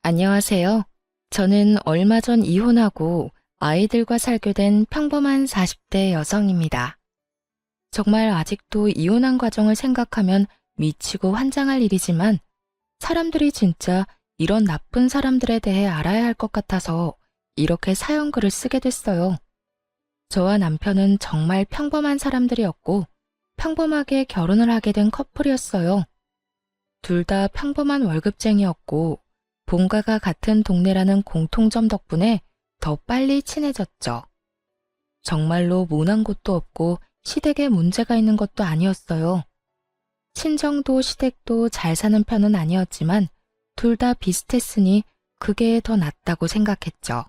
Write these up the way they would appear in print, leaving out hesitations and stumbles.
안녕하세요. 저는 얼마 전 이혼하고 아이들과 살게 된 평범한 40대 여성입니다. 정말 아직도 이혼한 과정을 생각하면 미치고 환장할 일이지만 사람들이 진짜 이런 나쁜 사람들에 대해 알아야 할 것 같아서 이렇게 사연글을 쓰게 됐어요. 저와 남편은 정말 평범한 사람들이었고 평범하게 결혼을 하게 된 커플이었어요. 둘 다 평범한 월급쟁이였고 본가가 같은 동네라는 공통점 덕분에 더 빨리 친해졌죠. 정말로 모난 곳도 없고 시댁에 문제가 있는 것도 아니었어요. 친정도 시댁도 잘 사는 편은 아니었지만 둘 다 비슷했으니 그게 더 낫다고 생각했죠.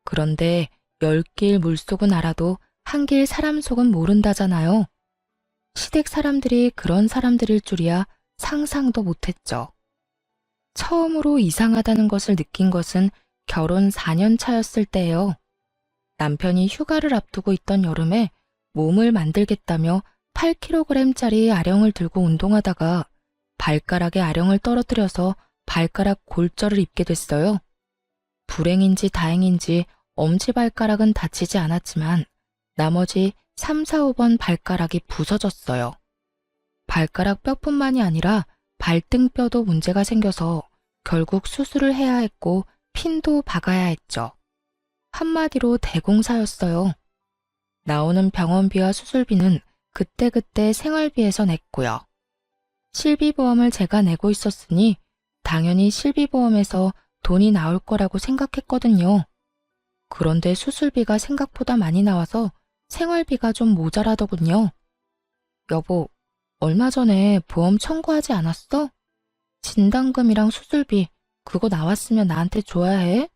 그런데 10길 물속은 알아도 한 길 사람 속은 모른다잖아요. 시댁 사람들이 그런 사람들일 줄이야 상상도 못했죠. 처음으로 이상하다는 것을 느낀 것은 결혼 4년 차였을 때예요. 남편이 휴가를 앞두고 있던 여름에 몸을 만들겠다며 8kg짜리 아령을 들고 운동하다가 발가락에 아령을 떨어뜨려서 발가락 골절을 입게 됐어요. 불행인지 다행인지 엄지발가락은 다치지 않았지만 나머지 3, 4, 5번 발가락이 부서졌어요. 발가락 뼈뿐만이 아니라 발등뼈도 문제가 생겨서 결국 수술을 해야 했고 핀도 박아야 했죠. 한마디로 대공사였어요. 나오는 병원비와 수술비는 그때그때 생활비에서 냈고요. 실비보험을 제가 내고 있었으니 당연히 실비보험에서 돈이 나올 거라고 생각했거든요. 그런데 수술비가 생각보다 많이 나와서 생활비가 좀 모자라더군요. 여보, 얼마 전에 보험 청구하지 않았어? 진단금이랑 수술비 그거 나왔으면 나한테 줘야 해?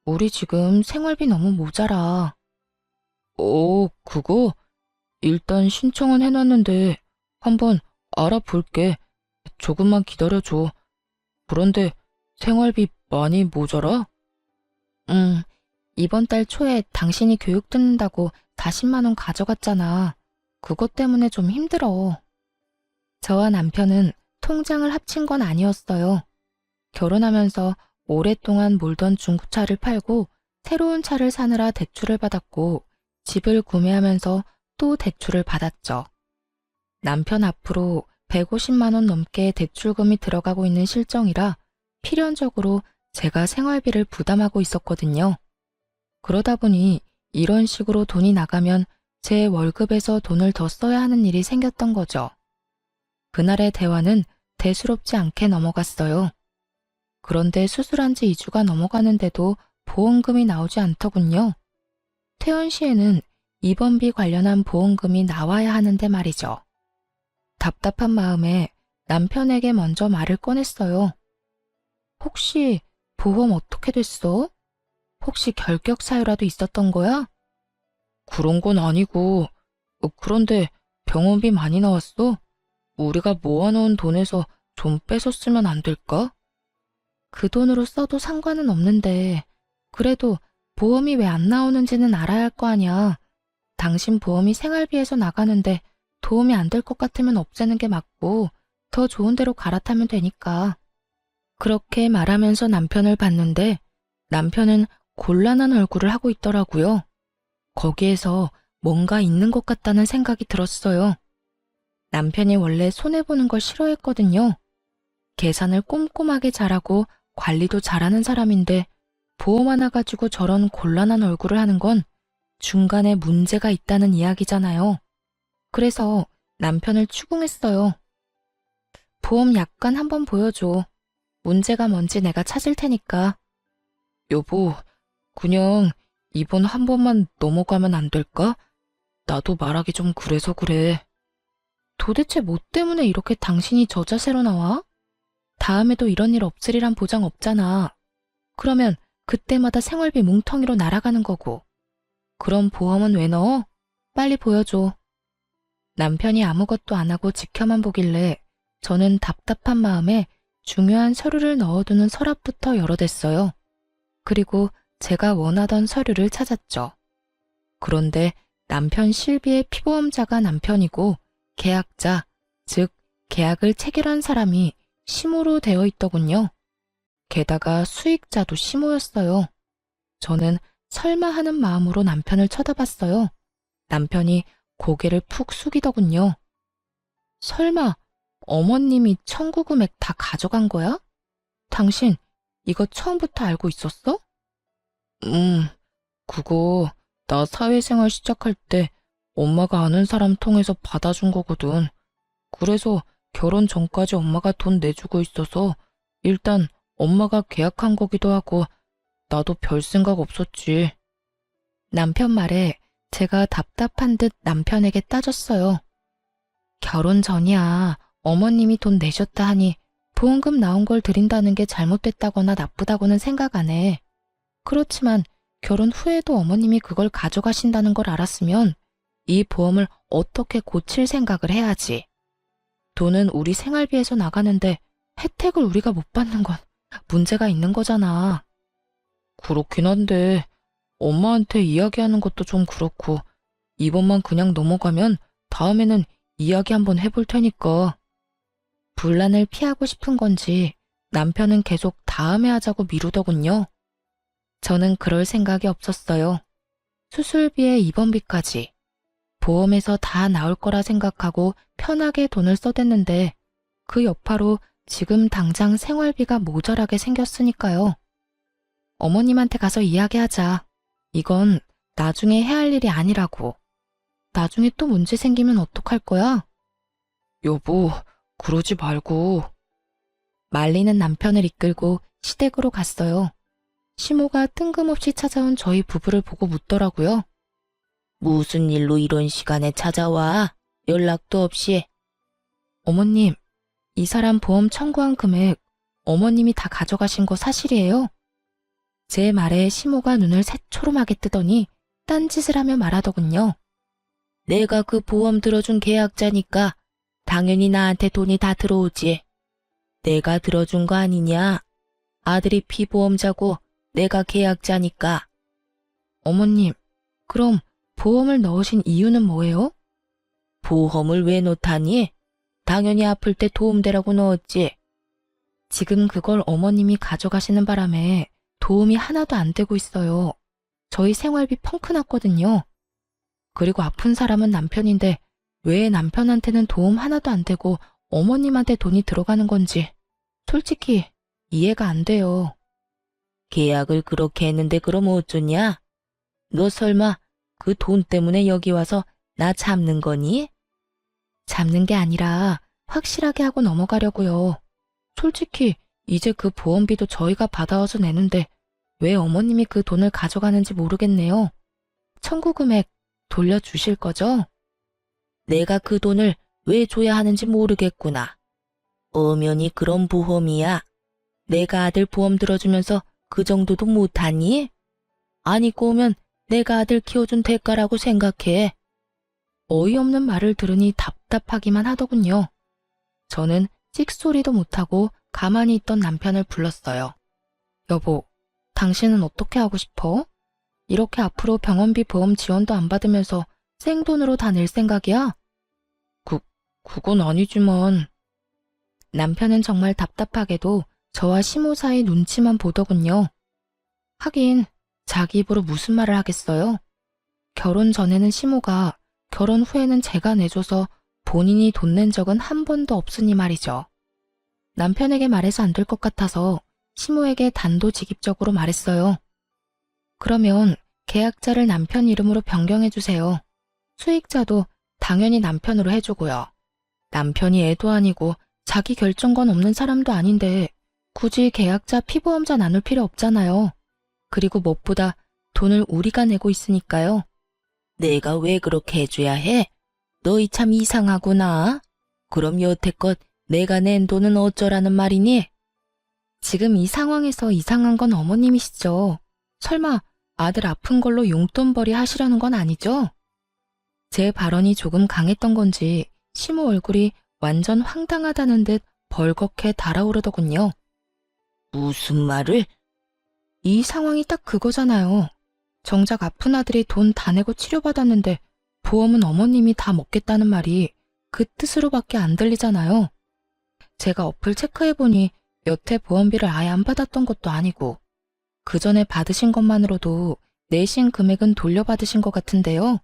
우리 지금 생활비 너무 모자라. 그거? 일단 신청은 해놨는데 한번 알아볼게. 조금만 기다려줘. 그런데 생활비 많이 모자라? 응, 이번 달 초에 당신이 교육 듣는다고 40만 원 가져갔잖아. 그것 때문에 좀 힘들어. 저와 남편은 통장을 합친 건 아니었어요. 결혼하면서 오랫동안 몰던 중고차를 팔고 새로운 차를 사느라 대출을 받았고 집을 구매하면서 또 대출을 받았죠. 남편 앞으로 150만 원 넘게 대출금이 들어가고 있는 실정이라 필연적으로 제가 생활비를 부담하고 있었거든요. 그러다 보니 이런 식으로 돈이 나가면 제 월급에서 돈을 더 써야 하는 일이 생겼던 거죠. 그날의 대화는 대수롭지 않게 넘어갔어요. 그런데 수술한 지 2주가 넘어가는데도 보험금이 나오지 않더군요. 퇴원 시에는 입원비 관련한 보험금이 나와야 하는데 말이죠. 답답한 마음에 남편에게 먼저 말을 꺼냈어요. 혹시 보험 어떻게 됐어? 혹시 결격 사유라도 있었던 거야? 그런 건 아니고, 그런데 병원비 많이 나왔어? 우리가 모아놓은 돈에서 좀 뺏어 쓰면 안 될까? 그 돈으로 써도 상관은 없는데 그래도 보험이 왜 안 나오는지는 알아야 할 거 아니야. 당신 보험이 생활비에서 나가는데 도움이 안 될 것 같으면 없애는 게 맞고 더 좋은 데로 갈아타면 되니까. 그렇게 말하면서 남편을 봤는데 남편은 곤란한 얼굴을 하고 있더라고요. 거기에서 뭔가 있는 것 같다는 생각이 들었어요. 남편이 원래 손해보는 걸 싫어했거든요. 계산을 꼼꼼하게 잘하고 관리도 잘하는 사람인데 보험 하나 가지고 저런 곤란한 얼굴을 하는 건 중간에 문제가 있다는 이야기잖아요. 그래서 남편을 추궁했어요. 보험 약관 한번 보여줘. 문제가 뭔지 내가 찾을 테니까. 여보, 그냥 이번 한 번만 넘어가면 안 될까? 나도 말하기 좀 그래서 그래. 도대체 뭐 때문에 이렇게 당신이 저자세로 나와? 다음에도 이런 일 없으리란 보장 없잖아. 그러면 그때마다 생활비 뭉텅이로 날아가는 거고. 그럼 보험은 왜 넣어? 빨리 보여줘. 남편이 아무것도 안 하고 지켜만 보길래 저는 답답한 마음에 중요한 서류를 넣어두는 서랍부터 열어댔어요. 그리고 제가 원하던 서류를 찾았죠. 그런데 남편 실비의 피보험자가 남편이고 계약자, 즉 계약을 체결한 사람이 심으로 되어 있더군요. 게다가 수익자도 시모였어요. 저는 설마 하는 마음으로 남편을 쳐다봤어요. 남편이 고개를 푹 숙이더군요. 설마 어머님이 청구 금액 다 가져간 거야? 당신 이거 처음부터 알고 있었어? 그거 나 사회생활 시작할 때 엄마가 아는 사람 통해서 받아준 거거든. 그래서 결혼 전까지 엄마가 돈 내주고 있어서 일단 엄마가 계약한 거기도 하고 나도 별 생각 없었지. 남편 말에 제가 답답한 듯 남편에게 따졌어요. 결혼 전이야. 어머님이 돈 내셨다 하니 보험금 나온 걸 드린다는 게 잘못됐다거나 나쁘다고는 생각 안 해. 그렇지만 결혼 후에도 어머님이 그걸 가져가신다는 걸 알았으면 이 보험을 어떻게 고칠 생각을 해야지. 돈은 우리 생활비에서 나가는데 혜택을 우리가 못 받는 건 문제가 있는 거잖아. 그렇긴 한데 엄마한테 이야기하는 것도 좀 그렇고 이번만 그냥 넘어가면 다음에는 이야기 한번 해볼 테니까. 분란을 피하고 싶은 건지 남편은 계속 다음에 하자고 미루더군요. 저는 그럴 생각이 없었어요. 수술비에 입원비까지 보험에서 다 나올 거라 생각하고 편하게 돈을 써댔는데 그 여파로 지금 당장 생활비가 모자라게 생겼으니까요. 어머님한테 가서 이야기하자. 이건 나중에 해야 할 일이 아니라고. 나중에 또 문제 생기면 어떡할 거야? 여보, 그러지 말고. 말리는 남편을 이끌고 시댁으로 갔어요. 시모가 뜬금없이 찾아온 저희 부부를 보고 묻더라고요. 무슨 일로 이런 시간에 찾아와? 연락도 없이. 어머님, 이 사람 보험 청구한 금액 어머님이 다 가져가신 거 사실이에요? 제 말에 시모가 눈을 새초롬하게 뜨더니 딴짓을 하며 말하더군요. 내가 그 보험 들어준 계약자니까 당연히 나한테 돈이 다 들어오지. 내가 들어준 거 아니냐? 아들이 피보험자고 내가 계약자니까. 어머님, 그럼 보험을 넣으신 이유는 뭐예요? 보험을 왜 넣다니? 당연히 아플 때 도움되라고 넣었지. 지금 그걸 어머님이 가져가시는 바람에 도움이 하나도 안 되고 있어요. 저희 생활비 펑크 났거든요. 그리고 아픈 사람은 남편인데 왜 남편한테는 도움 하나도 안 되고 어머님한테 돈이 들어가는 건지 솔직히 이해가 안 돼요. 계약을 그렇게 했는데 그럼 어쩌냐? 너 설마 그 돈 때문에 여기 와서 나 잡는 거니? 잡는 게 아니라 확실하게 하고 넘어가려고요. 솔직히 이제 그 보험비도 저희가 받아와서 내는데 왜 어머님이 그 돈을 가져가는지 모르겠네요. 청구 금액 돌려주실 거죠? 내가 그 돈을 왜 줘야 하는지 모르겠구나. 엄연히 그런 보험이야. 내가 아들 보험 들어주면서 그 정도도 못하니? 아니 꼬면 내가 아들 키워준 대가라고 생각해. 어이없는 말을 들으니 답답하기만 하더군요. 저는 찍소리도 못하고 가만히 있던 남편을 불렀어요. 여보, 당신은 어떻게 하고 싶어? 이렇게 앞으로 병원비 보험 지원도 안 받으면서 생돈으로 다 낼 생각이야? 그건 아니지만. 남편은 정말 답답하게도 저와 시모 사이 눈치만 보더군요. 하긴 자기 입으로 무슨 말을 하겠어요? 결혼 전에는 시모가, 결혼 후에는 제가 내줘서 본인이 돈 낸 적은 한 번도 없으니 말이죠. 남편에게 말해서 안 될 것 같아서 시모에게 단도직입적으로 말했어요. 그러면 계약자를 남편 이름으로 변경해주세요. 수익자도 당연히 남편으로 해주고요. 남편이 애도 아니고 자기 결정권 없는 사람도 아닌데 굳이 계약자 피보험자 나눌 필요 없잖아요. 그리고 무엇보다 돈을 우리가 내고 있으니까요. 내가 왜 그렇게 해줘야 해? 너희 참 이상하구나. 그럼 여태껏 내가 낸 돈은 어쩌라는 말이니? 지금 이 상황에서 이상한 건 어머님이시죠. 설마 아들 아픈 걸로 용돈벌이 하시려는 건 아니죠? 제 발언이 조금 강했던 건지 시모 얼굴이 완전 황당하다는 듯 벌겋게 달아오르더군요. 무슨 말을? 이 상황이 딱 그거잖아요. 정작 아픈 아들이 돈 다 내고 치료받았는데 보험은 어머님이 다 먹겠다는 말이 그 뜻으로밖에 안 들리잖아요. 제가 어플 체크해보니 여태 보험비를 아예 안 받았던 것도 아니고 그 전에 받으신 것만으로도 내신 금액은 돌려받으신 것 같은데요.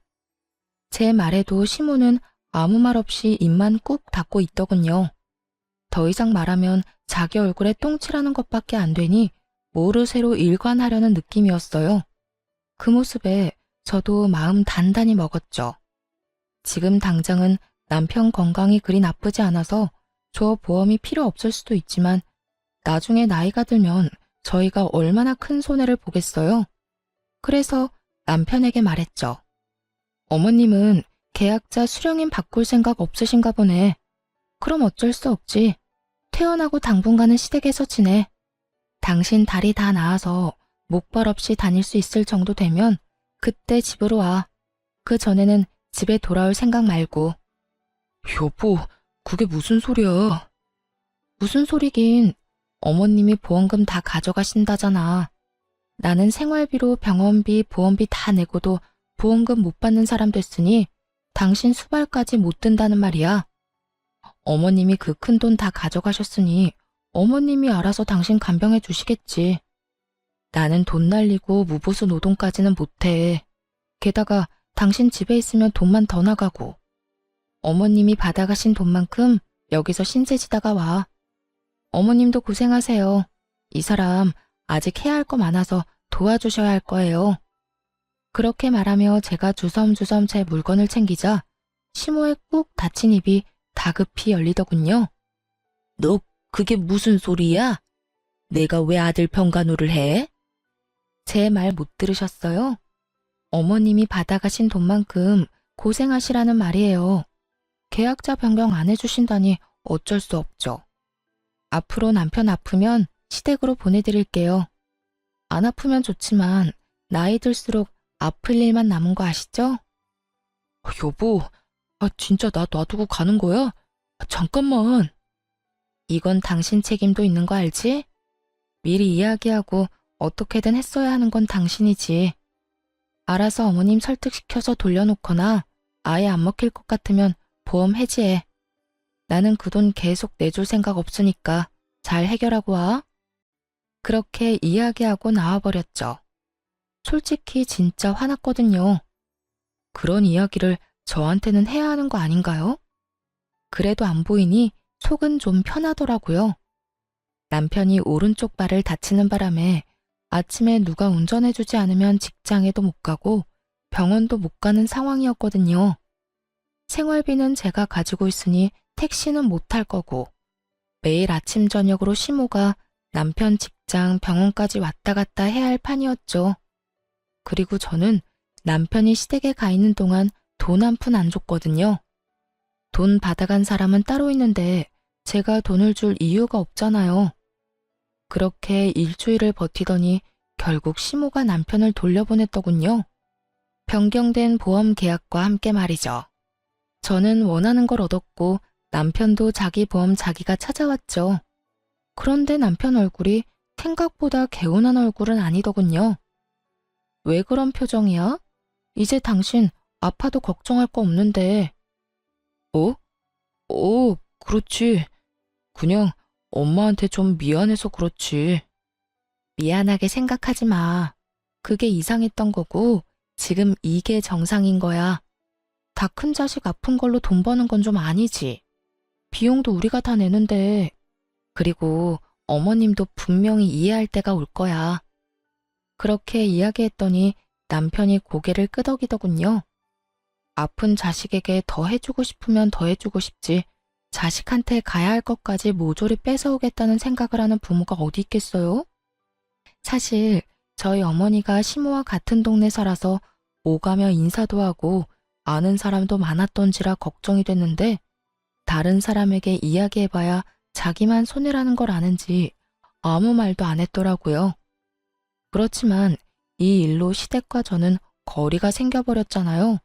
제 말에도 시모는 아무 말 없이 입만 꾹 닫고 있더군요. 더 이상 말하면 자기 얼굴에 똥칠하는 것밖에 안 되니 뭐를 새로 일관하려는 느낌이었어요. 그 모습에 저도 마음 단단히 먹었죠. 지금 당장은 남편 건강이 그리 나쁘지 않아서 저 보험이 필요 없을 수도 있지만 나중에 나이가 들면 저희가 얼마나 큰 손해를 보겠어요. 그래서 남편에게 말했죠. 어머님은 계약자 수령인 바꿀 생각 없으신가 보네. 그럼 어쩔 수 없지. 퇴원하고 당분간은 시댁에서 지내. 당신 다리 다 나아서 목발 없이 다닐 수 있을 정도 되면 그때 집으로 와. 그 전에는 집에 돌아올 생각 말고. 여보, 그게 무슨 소리야? 무슨 소리긴. 어머님이 보험금 다 가져가신다잖아. 나는 생활비로 병원비, 보험비 다 내고도 보험금 못 받는 사람 됐으니 당신 수발까지 못 든다는 말이야. 어머님이 그 큰 돈 다 가져가셨으니 어머님이 알아서 당신 간병해 주시겠지. 나는 돈 날리고 무보수 노동까지는 못해. 게다가 당신 집에 있으면 돈만 더 나가고. 어머님이 받아가신 돈만큼 여기서 신세지다가 와. 어머님도 고생하세요. 이 사람 아직 해야 할 거 많아서 도와주셔야 할 거예요. 그렇게 말하며 제가 주섬주섬 제 물건을 챙기자 시모의 꾹 닫힌 입이 다급히 열리더군요. 너 그게 무슨 소리야? 내가 왜 아들 병간호를 해? 제 말 못 들으셨어요? 어머님이 받아가신 돈만큼 고생하시라는 말이에요. 계약자 변경 안 해주신다니 어쩔 수 없죠. 앞으로 남편 아프면 시댁으로 보내드릴게요. 안 아프면 좋지만 나이 들수록 아플 일만 남은 거 아시죠? 여보, 진짜 나 놔두고 가는 거야? 잠깐만. 이건 당신 책임도 있는 거 알지? 미리 이야기하고 어떻게든 했어야 하는 건 당신이지. 알아서 어머님 설득시켜서 돌려놓거나 아예 안 먹힐 것 같으면 보험 해지해. 나는 그 돈 계속 내줄 생각 없으니까 잘 해결하고 와. 그렇게 이야기하고 나와버렸죠. 솔직히 진짜 화났거든요. 그런 이야기를 저한테는 해야 하는 거 아닌가요? 그래도 안 보이니 속은 좀 편하더라고요. 남편이 오른쪽 발을 다치는 바람에 아침에 누가 운전해주지 않으면 직장에도 못 가고 병원도 못 가는 상황이었거든요. 생활비는 제가 가지고 있으니 택시는 못 탈 거고 매일 아침 저녁으로 시모가 남편 직장 병원까지 왔다 갔다 해야 할 판이었죠. 그리고 저는 남편이 시댁에 가 있는 동안 돈 한 푼 안 줬거든요. 돈 받아간 사람은 따로 있는데 제가 돈을 줄 이유가 없잖아요. 그렇게 일주일을 버티더니 결국 시모가 남편을 돌려보냈더군요. 변경된 보험 계약과 함께 말이죠. 저는 원하는 걸 얻었고 남편도 자기 보험 자기가 찾아왔죠. 그런데 남편 얼굴이 생각보다 개운한 얼굴은 아니더군요. 왜 그런 표정이야? 이제 당신 아파도 걱정할 거 없는데. 그렇지. 그냥 엄마한테 좀 미안해서 그렇지. 미안하게 생각하지 마. 그게 이상했던 거고 지금 이게 정상인 거야. 다 큰 자식 아픈 걸로 돈 버는 건 좀 아니지. 비용도 우리가 다 내는데. 그리고 어머님도 분명히 이해할 때가 올 거야. 그렇게 이야기했더니 남편이 고개를 끄덕이더군요. 아픈 자식에게 더 해주고 싶으면 더 해주고 싶지. 자식한테 가야 할 것까지 모조리 뺏어오겠다는 생각을 하는 부모가 어디 있겠어요? 사실 저희 어머니가 시모와 같은 동네 살아서 오가며 인사도 하고 아는 사람도 많았던지라 걱정이 됐는데 다른 사람에게 이야기해봐야 자기만 손해라는 걸 아는지 아무 말도 안 했더라고요. 그렇지만 이 일로 시댁과 저는 거리가 생겨버렸잖아요.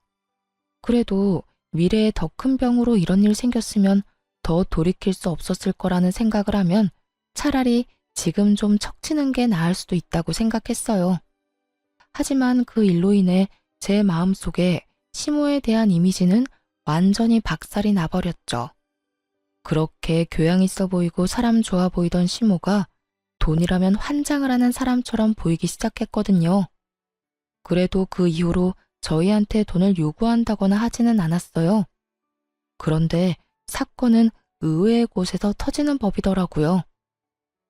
그래도 미래에 더 큰 병으로 이런 일 생겼으면 더 돌이킬 수 없었을 거라는 생각을 하면 차라리 지금 좀 척치는 게 나을 수도 있다고 생각했어요. 하지만 그 일로 인해 제 마음속에 시모에 대한 이미지는 완전히 박살이 나버렸죠. 그렇게 교양 있어 보이고 사람 좋아 보이던 시모가 돈이라면 환장을 하는 사람처럼 보이기 시작했거든요. 그래도 그 이후로 저희한테 돈을 요구한다거나 하지는 않았어요. 그런데 사건은 의외의 곳에서 터지는 법이더라고요.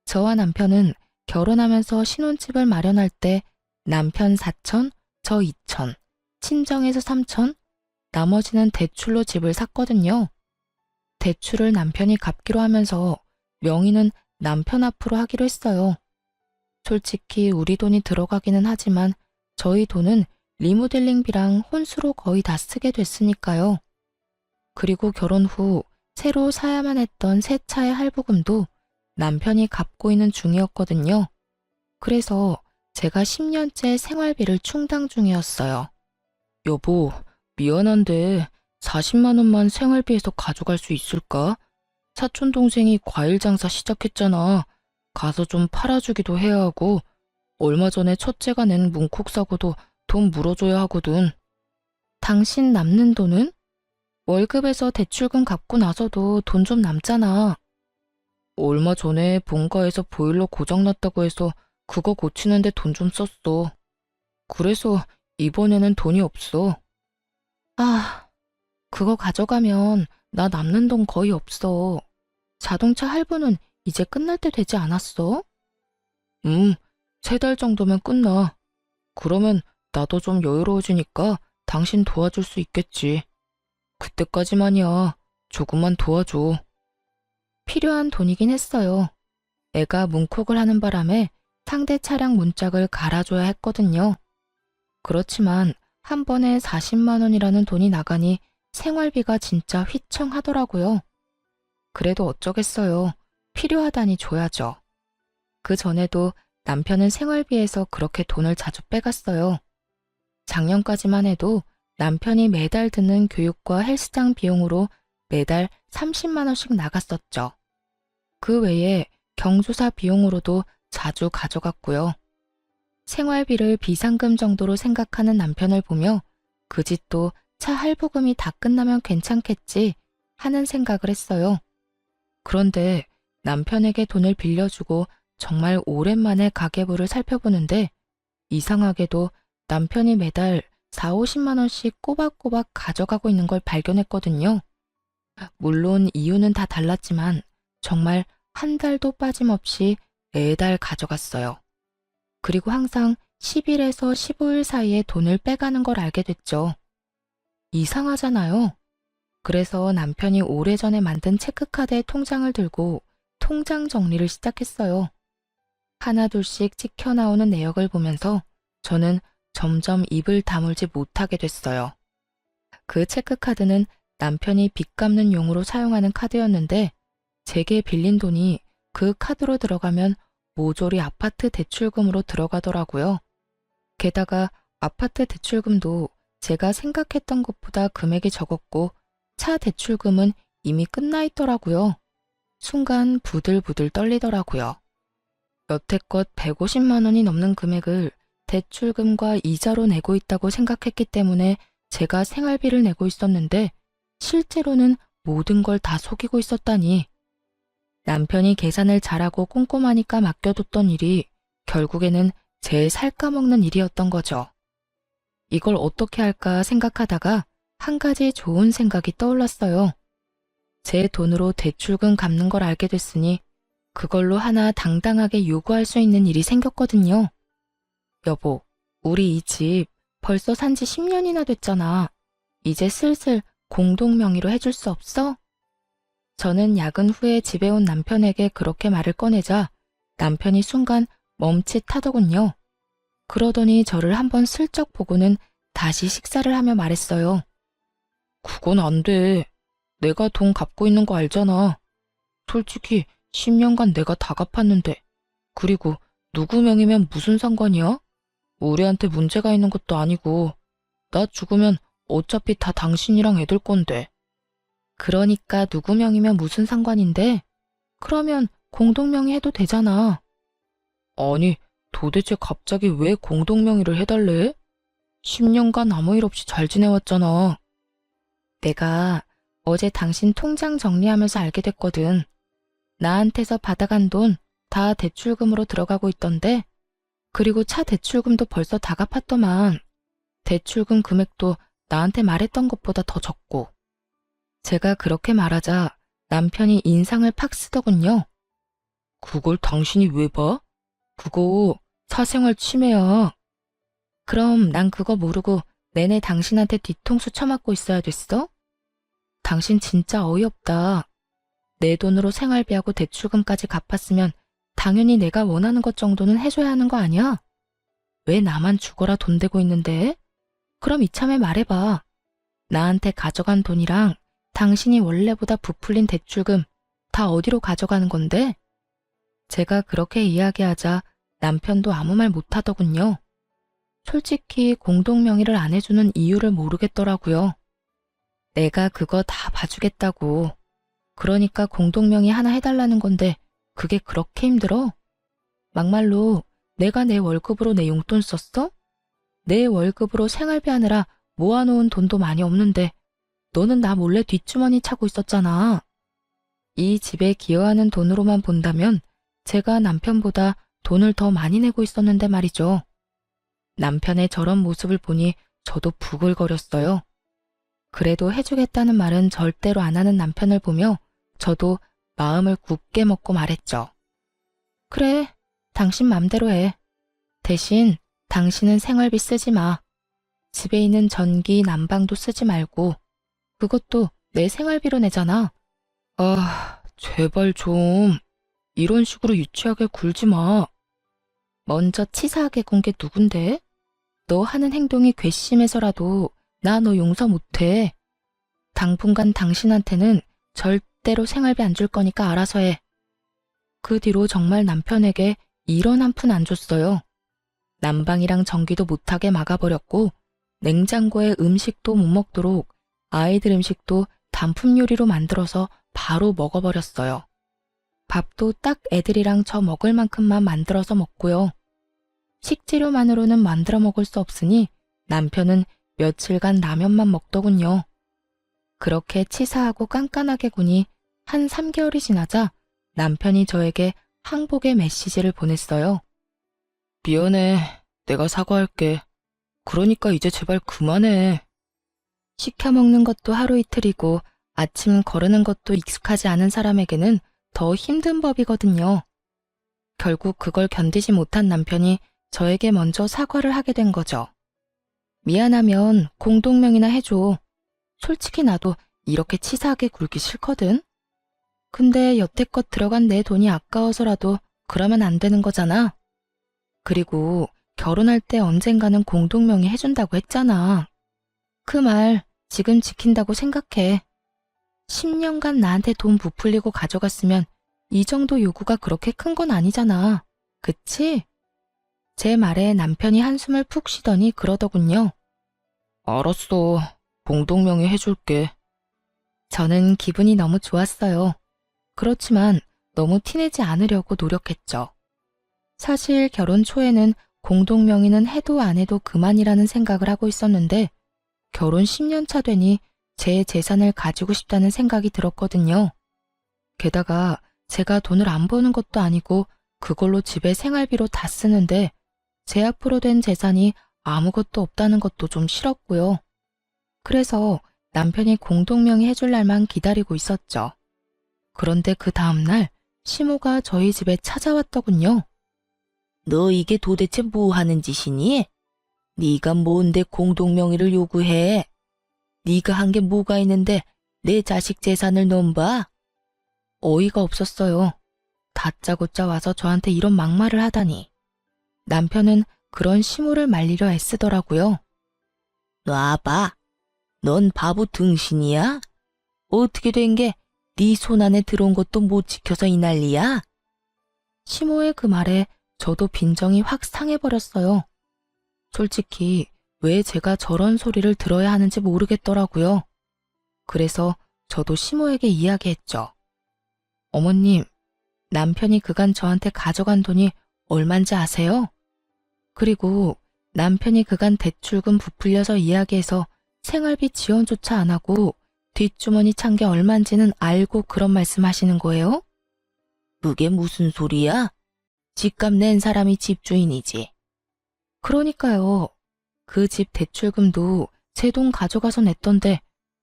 저와 남편은 결혼하면서 신혼집을 마련할 때 남편 4천, 저 2천, 친정에서 3천, 나머지는 대출로 집을 샀거든요. 대출을 남편이 갚기로 하면서 명의는 남편 앞으로 하기로 했어요. 솔직히 우리 돈이 들어가기는 하지만 저희 돈은 리모델링비랑 혼수로 거의 다 쓰게 됐으니까요. 그리고 결혼 후 새로 사야만 했던 새 차의 할부금도 남편이 갚고 있는 중이었거든요. 그래서 제가 10년째 생활비를 충당 중이었어요. 여보, 미안한데 40만 원만 생활비에서 가져갈 수 있을까? 사촌 동생이 과일 장사 시작했잖아. 가서 좀 팔아주기도 해야 하고 얼마 전에 첫째가 낸 문콕 사고도 돈 물어줘야 하거든. 당신 남는 돈은? 월급에서 대출금 갚고 나서도 돈 좀 남잖아. 얼마 전에 본가에서 보일러 고장났다고 해서 그거 고치는데 돈 좀 썼어. 그래서 이번에는 돈이 없어. 아, 그거 가져가면 나 남는 돈 거의 없어. 자동차 할부는 이제 끝날 때 되지 않았어? 3달 정도면 끝나. 그러면 나도 좀 여유로워지니까 당신 도와줄 수 있겠지. 그때까지만이야. 조금만 도와줘. 필요한 돈이긴 했어요. 애가 문콕을 하는 바람에 상대 차량 문짝을 갈아줘야 했거든요. 그렇지만 한 번에 40만 원이라는 돈이 나가니 생활비가 진짜 휘청하더라고요. 그래도 어쩌겠어요. 필요하다니 줘야죠. 그 전에도 남편은 생활비에서 그렇게 돈을 자주 빼갔어요. 작년까지만 해도 남편이 매달 드는 교육과 헬스장 비용으로 매달 30만 원씩 나갔었죠. 그 외에 경조사 비용으로도 자주 가져갔고요. 생활비를 비상금 정도로 생각하는 남편을 보며 그 집도 차 할부금이 다 끝나면 괜찮겠지 하는 생각을 했어요. 그런데 남편에게 돈을 빌려주고 정말 오랜만에 가계부를 살펴보는데 이상하게도 남편이 매달 4, 50만 원씩 꼬박꼬박 가져가고 있는 걸 발견했거든요. 물론 이유는 다 달랐지만 정말 한 달도 빠짐없이 매달 가져갔어요. 그리고 항상 10일에서 15일 사이에 돈을 빼가는 걸 알게 됐죠. 이상하잖아요. 그래서 남편이 오래전에 만든 체크카드에 통장을 들고 통장 정리를 시작했어요. 하나둘씩 찍혀 나오는 내역을 보면서 저는 점점 입을 다물지 못하게 됐어요. 그 체크카드는 남편이 빚 갚는 용으로 사용하는 카드였는데 제게 빌린 돈이 그 카드로 들어가면 모조리 아파트 대출금으로 들어가더라고요. 게다가 아파트 대출금도 제가 생각했던 것보다 금액이 적었고 차 대출금은 이미 끝나 있더라고요. 순간 부들부들 떨리더라고요. 여태껏 150만 원이 넘는 금액을 대출금과 이자로 내고 있다고 생각했기 때문에 제가 생활비를 내고 있었는데 실제로는 모든 걸 다 속이고 있었다니. 남편이 계산을 잘하고 꼼꼼하니까 맡겨뒀던 일이 결국에는 제 살까먹는 일이었던 거죠. 이걸 어떻게 할까 생각하다가 한 가지 좋은 생각이 떠올랐어요. 제 돈으로 대출금 갚는 걸 알게 됐으니 그걸로 하나 당당하게 요구할 수 있는 일이 생겼거든요. 여보, 우리 이 집 벌써 산지 10년이나 됐잖아. 이제 슬슬 공동 명의로 해줄 수 없어? 저는 야근 후에 집에 온 남편에게 그렇게 말을 꺼내자 남편이 순간 멈칫하더군요. 그러더니 저를 한번 슬쩍 보고는 다시 식사를 하며 말했어요. 그건 안 돼. 내가 돈 갚고 있는 거 알잖아. 솔직히 10년간 내가 다 갚았는데. 그리고 누구 명의면 무슨 상관이야? 우리한테 문제가 있는 것도 아니고. 나 죽으면 어차피 다 당신이랑 애들 건데. 그러니까 누구 명의면 무슨 상관인데? 그러면 공동명의 해도 되잖아. 아니, 도대체 갑자기 왜 공동명의를 해달래? 10년간 아무 일 없이 잘 지내왔잖아. 내가 어제 당신 통장 정리하면서 알게 됐거든. 나한테서 받아간 돈 다 대출금으로 들어가고 있던데, 그리고 차 대출금도 벌써 다 갚았더만. 대출금 금액도 나한테 말했던 것보다 더 적고. 제가 그렇게 말하자 남편이 인상을 팍 쓰더군요. 그걸 당신이 왜 봐? 그거 사생활 침해야. 그럼 난 그거 모르고 내내 당신한테 뒤통수 쳐맞고 있어야 됐어? 당신 진짜 어이없다. 내 돈으로 생활비하고 대출금까지 갚았으면 당연히 내가 원하는 것 정도는 해줘야 하는 거 아니야? 왜 나만 죽어라 돈 대고 있는데? 그럼 이참에 말해봐. 나한테 가져간 돈이랑 당신이 원래보다 부풀린 대출금 다 어디로 가져가는 건데? 제가 그렇게 이야기하자 남편도 아무 말 못하더군요. 솔직히 공동명의를 안 해주는 이유를 모르겠더라고요. 내가 그거 다 봐주겠다고. 그러니까 공동명의 하나 해달라는 건데 그게 그렇게 힘들어? 막말로 내가 내 월급으로 내 용돈 썼어? 내 월급으로 생활비 하느라 모아놓은 돈도 많이 없는데 너는 나 몰래 뒷주머니 차고 있었잖아. 이 집에 기여하는 돈으로만 본다면 제가 남편보다 돈을 더 많이 내고 있었는데 말이죠. 남편의 저런 모습을 보니 저도 부글거렸어요. 그래도 해주겠다는 말은 절대로 안 하는 남편을 보며 저도 마음을 굳게 먹고 말했죠. 그래, 당신 맘대로 해. 대신 당신은 생활비 쓰지 마. 집에 있는 전기, 난방도 쓰지 말고 그것도 내 생활비로 내잖아. 아, 제발 좀 이런 식으로 유치하게 굴지 마. 먼저 치사하게 군 게 누군데? 너 하는 행동이 괘씸해서라도 나 너 용서 못해. 당분간 당신한테는 절대로 생활비 안 줄 거니까 알아서 해. 그 뒤로 정말 남편에게 1원 한 푼 안 줬어요. 난방이랑 전기도 못하게 막아버렸고 냉장고에 음식도 못 먹도록 아이들 음식도 단품 요리로 만들어서 바로 먹어버렸어요. 밥도 딱 애들이랑 저 먹을 만큼만 만들어서 먹고요. 식재료만으로는 만들어 먹을 수 없으니 남편은 며칠간 라면만 먹더군요. 그렇게 치사하고 깐깐하게 구니 한 3개월이 지나자 남편이 저에게 항복의 메시지를 보냈어요. 미안해. 내가 사과할게. 그러니까 이제 제발 그만해. 시켜 먹는 것도 하루 이틀이고 아침 거르는 것도 익숙하지 않은 사람에게는 더 힘든 법이거든요. 결국 그걸 견디지 못한 남편이 저에게 먼저 사과를 하게 된 거죠. 미안하면 공동명의나 해줘. 솔직히 나도 이렇게 치사하게 굴기 싫거든. 근데 여태껏 들어간 내 돈이 아까워서라도 그러면 안 되는 거잖아. 그리고 결혼할 때 언젠가는 공동명의 해준다고 했잖아. 그 말 지금 지킨다고 생각해. 10년간 나한테 돈 부풀리고 가져갔으면 이 정도 요구가 그렇게 큰 건 아니잖아. 그치? 제 말에 남편이 한숨을 푹 쉬더니 그러더군요. 알았어. 공동명의 해줄게. 저는 기분이 너무 좋았어요. 그렇지만 너무 티내지 않으려고 노력했죠. 사실 결혼 초에는 공동명의는 해도 안 해도 그만이라는 생각을 하고 있었는데 결혼 10년 차 되니 제 재산을 가지고 싶다는 생각이 들었거든요. 게다가 제가 돈을 안 버는 것도 아니고 그걸로 집에 생활비로 다 쓰는데 제 앞으로 된 재산이 아무것도 없다는 것도 좀 싫었고요. 그래서 남편이 공동명의 해줄 날만 기다리고 있었죠. 그런데 그 다음날 시모가 저희 집에 찾아왔더군요. 너 이게 도대체 뭐 하는 짓이니? 네가 뭔데 공동명의를 요구해? 네가 한 게 뭐가 있는데 내 자식 재산을 넘봐? 어이가 없었어요. 다짜고짜 와서 저한테 이런 막말을 하다니. 남편은 그런 시모를 말리려 애쓰더라고요. 놔봐. 넌 바보 등신이야? 어떻게 된 게 네 손 안에 들어온 것도 못 지켜서 이 난리야? 시모의 그 말에 저도 빈정이 확 상해버렸어요. 솔직히 왜 제가 저런 소리를 들어야 하는지 모르겠더라고요. 그래서 저도 시모에게 이야기했죠. 어머님, 남편이 그간 저한테 가져간 돈이 얼만지 아세요? 그리고 남편이 그간 대출금 부풀려서 이야기해서 생활비 지원조차 안 하고 뒷주머니 찬 게 얼만지는 알고 그런 말씀 하시는 거예요? 그게 무슨 소리야? 집값 낸 사람이 집주인이지. 그러니까요. 그 집 대출금도 제 돈 가져가서 냈던데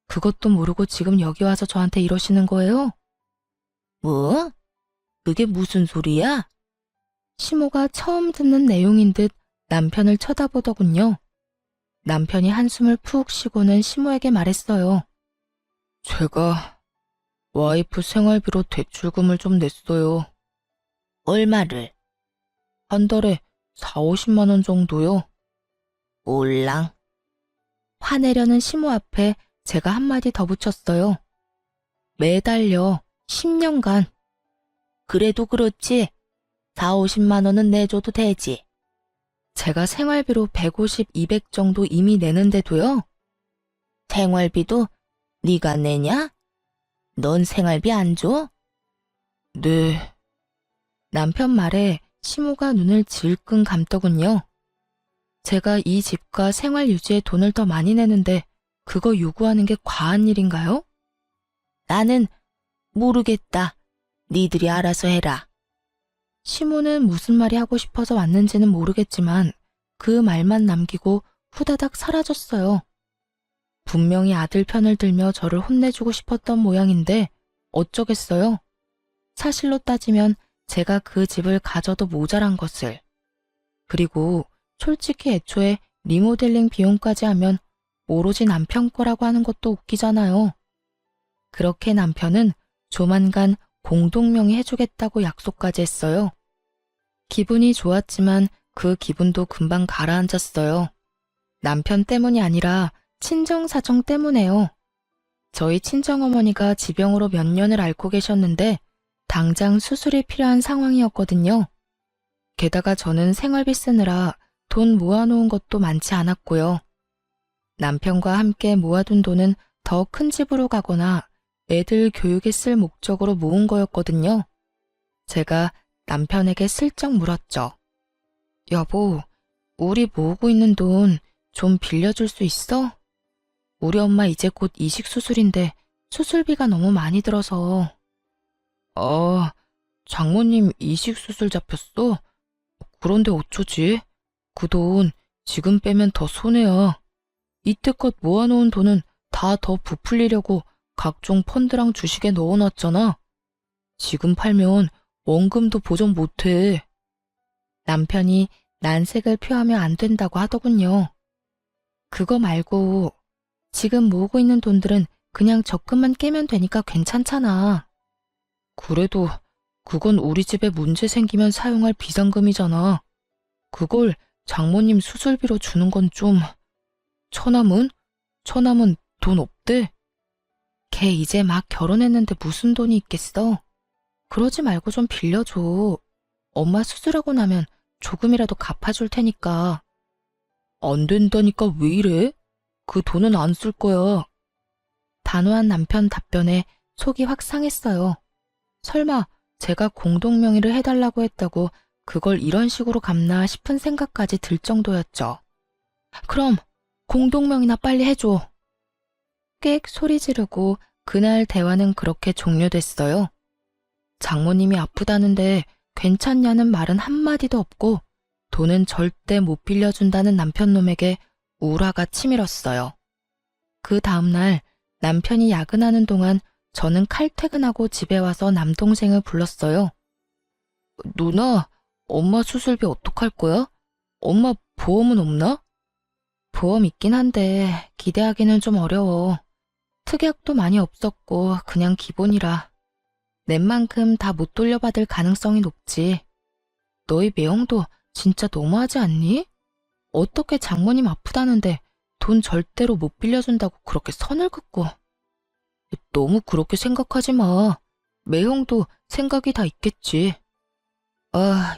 그것도 모르고 지금 여기 와서 저한테 이러시는 거예요? 뭐? 그게 무슨 소리야? 시모가 처음 듣는 내용인 듯 남편을 쳐다보더군요. 남편이 한숨을 푹 쉬고는 시모에게 말했어요. 제가 와이프 생활비로 대출금을 좀 냈어요. 얼마를? 한 달에 4, 50만 원 정도요. 올랑. 화내려는 시모 앞에 제가 한마디 더 붙였어요. 매달요. 10년간. 그래도 그렇지. 4, 50만 원은 내줘도 되지. 제가 생활비로 150, 200 정도 이미 내는데도요. 생활비도 네가 내냐? 넌 생활비 안 줘? 네. 남편 말에 시모가 눈을 질끈 감더군요. 제가 이 집과 생활 유지에 돈을 더 많이 내는데 그거 요구하는 게 과한 일인가요? 나는 모르겠다. 니들이 알아서 해라. 시모는 무슨 말이 하고 싶어서 왔는지는 모르겠지만 그 말만 남기고 후다닥 사라졌어요. 분명히 아들 편을 들며 저를 혼내주고 싶었던 모양인데 어쩌겠어요. 사실로 따지면 제가 그 집을 가져도 모자란 것을. 그리고 솔직히 애초에 리모델링 비용까지 하면 오로지 남편 거라고 하는 것도 웃기잖아요. 그렇게 남편은 조만간 공동명의 해주겠다고 약속까지 했어요. 기분이 좋았지만 그 기분도 금방 가라앉았어요. 남편 때문이 아니라 친정사정 때문에요. 저희 친정어머니가 지병으로 몇 년을 앓고 계셨는데 당장 수술이 필요한 상황이었거든요. 게다가 저는 생활비 쓰느라 돈 모아놓은 것도 많지 않았고요. 남편과 함께 모아둔 돈은 더 큰 집으로 가거나 애들 교육에 쓸 목적으로 모은 거였거든요. 제가 남편에게 슬쩍 물었죠. 여보, 우리 모으고 있는 돈 좀 빌려줄 수 있어? 우리 엄마 이제 곧 이식 수술인데 수술비가 너무 많이 들어서. 장모님 이식 수술 잡혔어? 그런데 어쩌지? 그 돈 지금 빼면 더 손해야. 이때껏 모아놓은 돈은 다 더 부풀리려고 각종 펀드랑 주식에 넣어놨잖아. 지금 팔면 원금도 보전 못해. 남편이 난색을 표하며 안 된다고 하더군요. 그거 말고 지금 모으고 있는 돈들은 그냥 적금만 깨면 되니까 괜찮잖아. 그래도 그건 우리 집에 문제 생기면 사용할 비상금이잖아. 그걸 장모님 수술비로 주는 건 좀... 처남은? 처남은 돈 없대? 걔 이제 막 결혼했는데 무슨 돈이 있겠어? 그러지 말고 좀 빌려줘. 엄마 수술하고 나면 조금이라도 갚아줄 테니까. 안 된다니까 왜 이래? 그 돈은 안 쓸 거야. 단호한 남편 답변에 속이 확 상했어요. 설마 제가 공동명의를 해달라고 했다고 그걸 이런 식으로 갚나 싶은 생각까지 들 정도였죠. 그럼 공동명의나 빨리 해줘. 꽥 소리 지르고 그날 대화는 그렇게 종료됐어요. 장모님이 아프다는데 괜찮냐는 말은 한마디도 없고 돈은 절대 못 빌려준다는 남편놈에게 우라가 치밀었어요. 그 다음날 남편이 야근하는 동안 저는 칼퇴근하고 집에 와서 남동생을 불렀어요. 누나, 엄마 수술비 어떡할 거야? 엄마 보험은 없나? 보험 있긴 한데 기대하기는 좀 어려워. 특약도 많이 없었고 그냥 기본이라. 낸 만큼 다 못 돌려받을 가능성이 높지. 너희 매형도 진짜 너무하지 않니? 어떻게 장모님 아프다는데 돈 절대로 못 빌려준다고 그렇게 선을 긋고. 너무 그렇게 생각하지 마. 매형도 생각이 다 있겠지.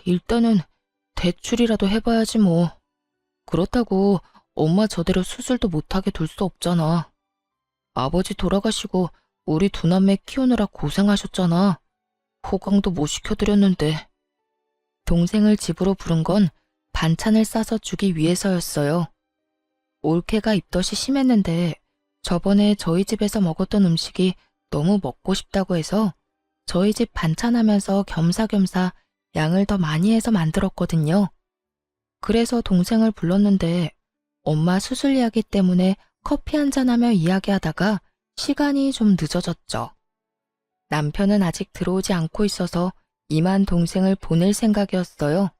일단은 대출이라도 해봐야지 뭐. 그렇다고 엄마 저대로 수술도 못하게 둘 수 없잖아. 아버지 돌아가시고 우리 두 남매 키우느라 고생하셨잖아. 호강도 못 시켜드렸는데. 동생을 집으로 부른 건 반찬을 싸서 주기 위해서였어요. 올케가 입덧이 심했는데 저번에 저희 집에서 먹었던 음식이 너무 먹고 싶다고 해서 저희 집 반찬하면서 겸사겸사 양을 더 많이 해서 만들었거든요. 그래서 동생을 불렀는데 엄마 수술 이야기 때문에 커피 한잔하며 이야기하다가 시간이 좀 늦어졌죠. 남편은 아직 들어오지 않고 있어서 이만 동생을 보낼 생각이었어요.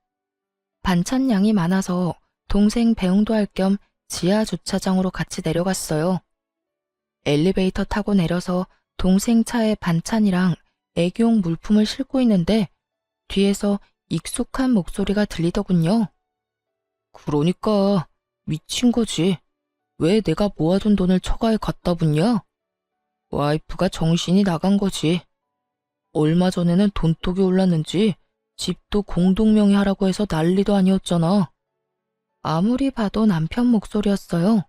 반찬 양이 많아서 동생 배웅도 할 겸 지하 주차장으로 같이 내려갔어요. 엘리베이터 타고 내려서 동생 차에 반찬이랑 애기용 물품을 싣고 있는데 뒤에서 익숙한 목소리가 들리더군요. 그러니까 미친 거지. 왜 내가 모아둔 돈을 처가에 갖다 붓냐? 와이프가 정신이 나간 거지. 얼마 전에는 돈독이 올랐는지 집도 공동명의 하라고 해서 난리도 아니었잖아. 아무리 봐도 남편 목소리였어요.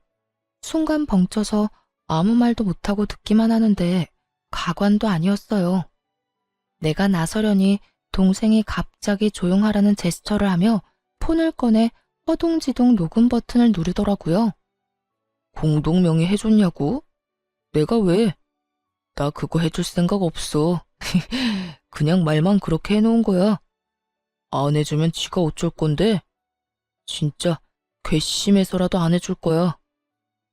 순간 벙쪄서 아무 말도 못하고 듣기만 하는데 가관도 아니었어요. 내가 나서려니 동생이 갑자기 조용하라는 제스처를 하며 폰을 꺼내 허둥지둥 녹음 버튼을 누르더라고요. 공동명의 해줬냐고? 내가 왜? 나 그거 해줄 생각 없어. 그냥 말만 그렇게 해놓은 거야. 안 해주면 지가 어쩔 건데? 진짜 괘씸해서라도 안 해줄 거야.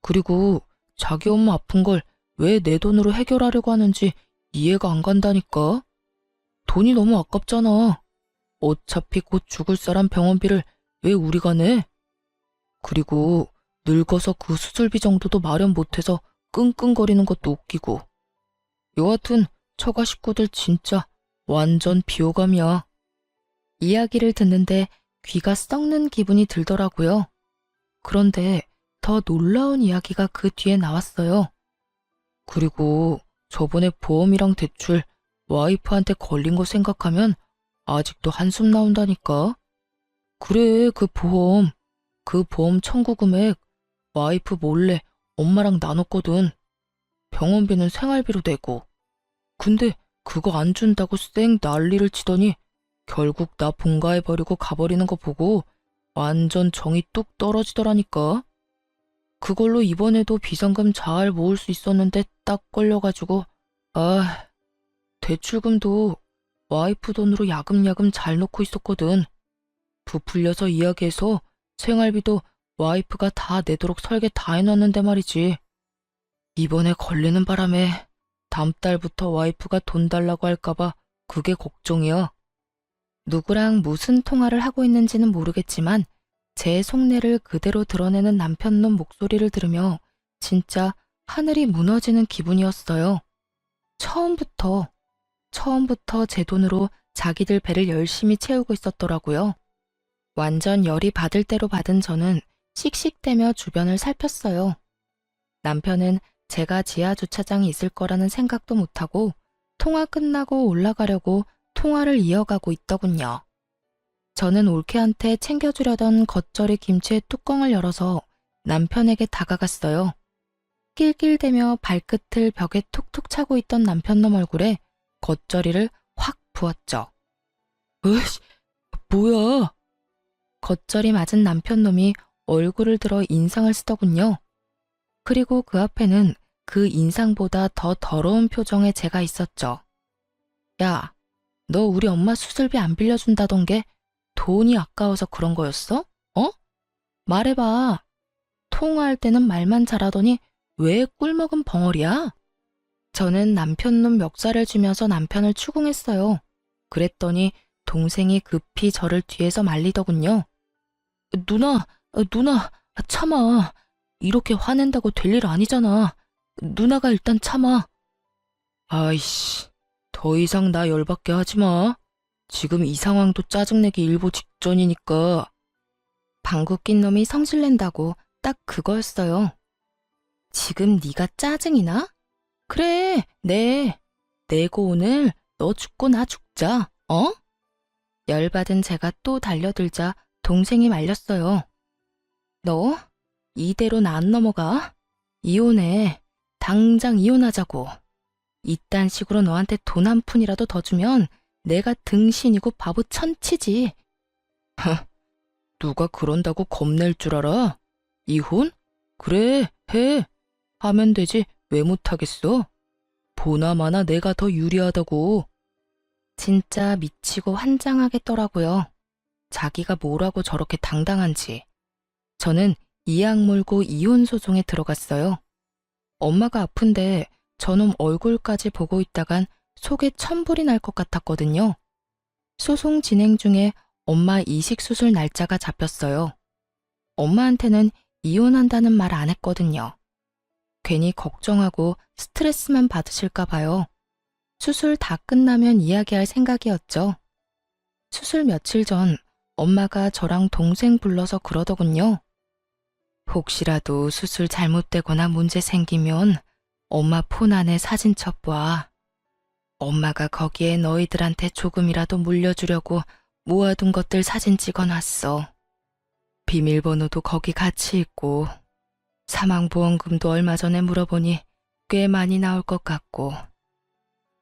그리고 자기 엄마 아픈 걸 왜 내 돈으로 해결하려고 하는지 이해가 안 간다니까. 돈이 너무 아깝잖아. 어차피 곧 죽을 사람 병원비를 왜 우리가 내? 그리고 늙어서 그 수술비 정도도 마련 못해서 끙끙거리는 것도 웃기고. 여하튼 처가 식구들 진짜 완전 비호감이야. 이야기를 듣는데 귀가 썩는 기분이 들더라고요. 그런데 더 놀라운 이야기가 그 뒤에 나왔어요. 그리고 저번에 보험이랑 대출 와이프한테 걸린 거 생각하면 아직도 한숨 나온다니까. 그래, 그 보험 청구 금액 와이프 몰래 엄마랑 나눴거든. 병원비는 생활비로 내고. 근데 그거 안 준다고 쌩 난리를 치더니 결국 나 본가해버리고 가버리는 거 보고 완전 정이 뚝 떨어지더라니까. 그걸로 이번에도 비상금 잘 모을 수 있었는데 딱 걸려가지고 대출금도 와이프 돈으로 야금야금 잘 넣고 있었거든. 부풀려서 이야기해서 생활비도 와이프가 다 내도록 설계 다 해놨는데 말이지. 이번에 걸리는 바람에 다음 달부터 와이프가 돈 달라고 할까봐 그게 걱정이야. 누구랑 무슨 통화를 하고 있는지는 모르겠지만 제 속내를 그대로 드러내는 남편놈 목소리를 들으며 진짜 하늘이 무너지는 기분이었어요. 처음부터 제 돈으로 자기들 배를 열심히 채우고 있었더라고요. 완전 열이 받을 대로 받은 저는 씩씩대며 주변을 살폈어요. 남편은 제가 지하 주차장에 있을 거라는 생각도 못하고 통화 끝나고 올라가려고 통화를 이어가고 있더군요. 저는 올케한테 챙겨주려던 겉절이 김치의 뚜껑을 열어서 남편에게 다가갔어요. 낄낄대며 발끝을 벽에 툭툭 차고 있던 남편놈 얼굴에 겉절이를 확 부었죠. 으이씨, 뭐야? 겉절이 맞은 남편놈이 얼굴을 들어 인상을 쓰더군요. 그리고 그 앞에는 그 인상보다 더 더러운 표정의 제가 있었죠. 야, 너 우리 엄마 수술비 안 빌려준다던 게 돈이 아까워서 그런 거였어? 어? 말해봐. 통화할 때는 말만 잘하더니 왜 꿀먹은 벙어리야? 저는 남편놈 멱살을 쥐면서 남편을 추궁했어요. 그랬더니 동생이 급히 저를 뒤에서 말리더군요. 누나, 참아. 이렇게 화낸다고 될 일 아니잖아. 누나가 일단 참아. 아이씨, 더 이상 나 열받게 하지 마. 지금 이 상황도 짜증내기 일보 직전이니까. 방구 낀 놈이 성질낸다고 딱 그거였어요. 지금 네가 짜증이 나? 그래, 내고 오늘 너 죽고 나 죽자, 어? 열받은 제가 또 달려들자 동생이 말렸어요. 너 이대로 나 안 넘어가? 이혼해. 당장 이혼하자고. 이딴 식으로 너한테 돈 한 푼이라도 더 주면 내가 등신이고 바보 천치지. 누가 그런다고 겁낼 줄 알아? 이혼? 그래, 해. 하면 되지 왜 못하겠어? 보나마나 내가 더 유리하다고. 진짜 미치고 환장하겠더라고요. 자기가 뭐라고 저렇게 당당한지. 저는 이악 물고 이혼 소송에 들어갔어요. 엄마가 아픈데 저놈 얼굴까지 보고 있다간 속에 천불이 날 것 같았거든요. 소송 진행 중에 엄마 이식수술 날짜가 잡혔어요. 엄마한테는 이혼한다는 말 안 했거든요. 괜히 걱정하고 스트레스만 받으실까 봐요. 수술 다 끝나면 이야기할 생각이었죠. 수술 며칠 전 엄마가 저랑 동생 불러서 그러더군요. 혹시라도 수술 잘못되거나 문제 생기면 엄마 폰 안에 사진 첩봐. 엄마가 거기에 너희들한테 조금이라도 물려주려고 모아둔 것들 사진 찍어놨어. 비밀번호도 거기 같이 있고 사망보험금도 얼마 전에 물어보니 꽤 많이 나올 것 같고